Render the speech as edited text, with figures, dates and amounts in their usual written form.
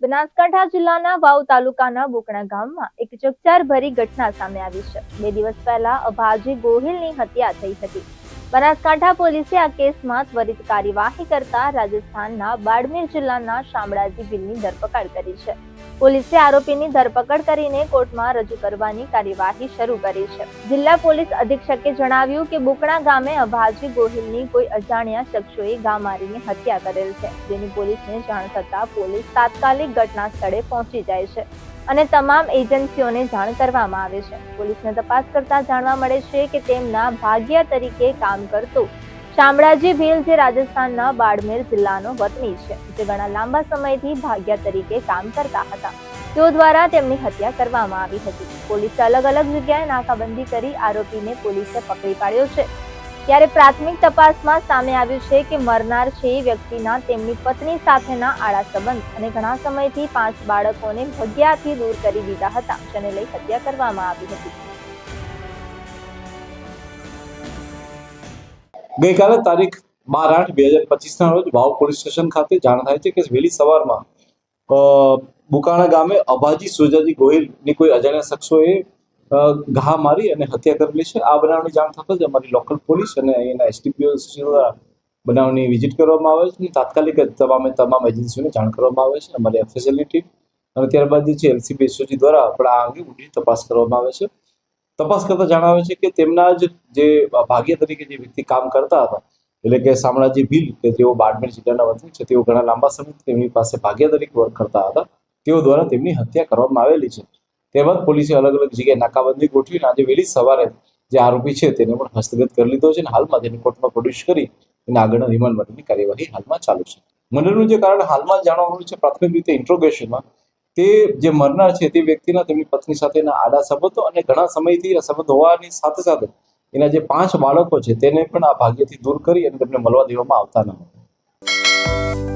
બનાસકાંઠા જિલ્લાના વાવ તાલુકાના બોકણા ગામમાં એક ચકચારભરી ઘટના સામે આવી છે। 2 દિવસ પહેલા અભાજી ગોહિલની હત્યા થઈ હતી। બનાસકાંઠા પોલીસે આ કેસમાં ત્વરિત કાર્યવાહી કરતા રાજસ્થાનના બાડમેર જિલ્લાના શામળાજી ભીલની ધરપકડ કરી છે। પોલીસે આરોપીની ધરપકડ કરીને કોર્ટમાં રજૂ કરવાની કાર્યવાહી શરૂ કરી છે। જિલ્લા પોલીસ અધિક્ષકે જણાવ્યું કે બોકણા ગામે અભાજી ગોહિલની કોઈ અજાણ્યા શખ્સોએ ગા મારીને હત્યા કરેલ છે, જેની પોલીસને જાણ થતાં પોલીસ તાત્કાલિક ઘટના સ્થળે પહોંચી જાય છે અને તમામ એજન્સીઓને જાણ કરવામાં આવે છે। પોલીસને તપાસ કરતા જાણવા મળે છે કે તેમના ભાગિયા તરીકે કામ કરતો શામળાજી ભીલ જે રાજસ્થાનના બાડમેર જિલ્લાનો વતની છે, જે ઘણા લાંબા સમયથી ભાગ્યા તરીકે કામ કરતા હતા, તેઓ દ્વારા તેમની હત્યા કરવામાં આવી હતી। પોલીસે અલગ અલગ જગ્યાએ નાકાબંધી કરી આરોપીને પોલીસે પકડી પાડ્યો છે। ત્યારે પ્રાથમિક તપાસમાં સામે આવ્યું છે કે મરનાર છે એ વ્યક્તિના તેમની પત્ની સાથેના આડા સંબંધ અને ઘણા સમયથી 5 બાળકોને ભાગ્યાથી દૂર કરી દીધા હતા, જેને લઈ હત્યા કરવામાં આવી હતી। ગઈકાલે તારીખ 12/8/2025 ના રોજ વાવ પોલીસ સ્ટેશન ખાતે જાણ થાય છે કે વહેલી સવારમાં બુકાણા ગામે અભાજી સુજાજી ગોહિલની કોઈ અજાણ્યા શખ્સોએ ઘા મારી અને હત્યા કરેલી છે। આ બનાવની જાણ થતાં જ અમારી લોકલ પોલીસ અને અહીંના એસટીપીઓ દ્વારા બનાવની વિઝિટ કરવામાં આવે છે। તાત્કાલિક તમામ એજન્સીઓને જાણ કરવામાં આવે છે। અમારી એફએસએલની ટીમ અને ત્યારબાદ જે છે એલસીબી એસઓજી દ્વારા પણ આ અંગે ઊંડી તપાસ કરવામાં આવે છે। તપાસ કરતા જણાવે છે કે તેમના જ જે ભાગ્યા તરીકે જે વ્યક્તિ કામ કરતા હતા, એટલે કે શામળાજી ભીલ, કે તેઓ બાડમેર જિલ્લાના વતની છે, તેઓ ઘણા લાંબા સમયથી તેમની પાસે ભાગ્યા તરીકે વર્ક કરતા હતા, તેઓ દ્વારા તેમની હત્યા કરવામાં આવેલી છે। ત્યારબાદ પોલીસે અલગ અલગ જગ્યાએ નાકાબંધી ગોઠવીને આજે વહેલી સવારે જે આરોપી છે તેને પણ હસ્તગત કરી લીધો છે અને હાલમાં તેને કોર્ટમાં પ્રોડ્યુસ કરી અને આગળના રિમાન્ડ માટેની કાર્યવાહી હાલમાં ચાલુ છે। મર્ડરનું જે કારણ હાલમાં જાણવા મળ્યું છે પ્રાથમિક રીતે ઇન્ટ્રોગેશનમાં, તે જે મરનાર છે તે વ્યક્તિના તેમની પત્ની સાથેના આડા સંબંધો અને ઘણા સમયથી આ સંબંધ હોવાની સાથે સાથે એના જે 5 બાળકો છે તેને પણ આ ભાગ્યથી દૂર કરી અને તેમને મળવા દેવામાં આવતા ન હતા।